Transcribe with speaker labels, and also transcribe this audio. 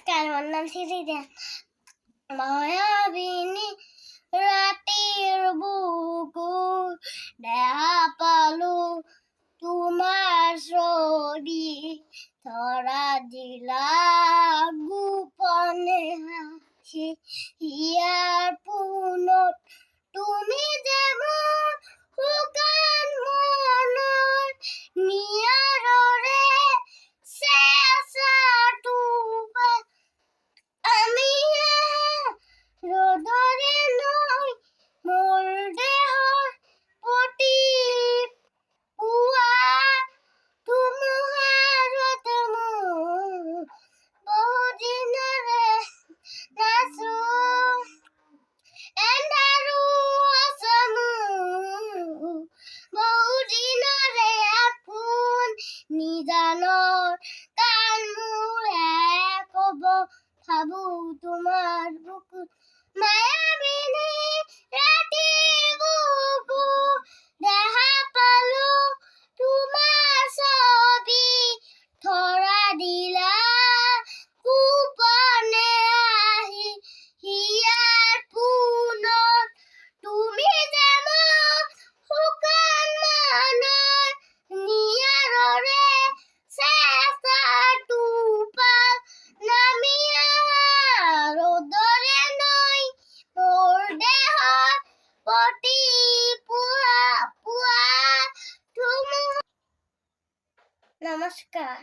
Speaker 1: নমস্কাৰ, মোৰ নাম শ্ৰীদেৱ। মায়াবিনী ৰাতিৰ বুকুত দেখা পালো তোমাৰ ছবি, ধৰা দিলা গোপনে হাসি, ইয়াৰ পোনত তুমি যে মোৰ শুকান মনৰ নিয়াৰৰে চেঁচা টোপা, আমি ৰ'দৰে নৈ মোৰ দেহৰ প্ৰতি পুৱা ধুমুহাৰত মোৰ বহুদিনৰে নাচো এন্ধাৰো আছামো বহুদিনৰে আপোন নিজানৰ কান মোৰে কব ভাবো তোমাৰ বুকুত মায়াবিনী ৰাতিৰ বুকুত দেখা পালো তোমাৰ ছবি, ধৰা দিলা গোপনে আহি, হিয়াৰ পোনত তুমি যে মোৰ শুকান মনৰ নিয়াৰৰে চেঁচা টোপাল, নামি ৰ'দৰে নৈ মোৰ দেহৰ প্ৰতি পুৱা ধুমুহা। নমস্কাৰ।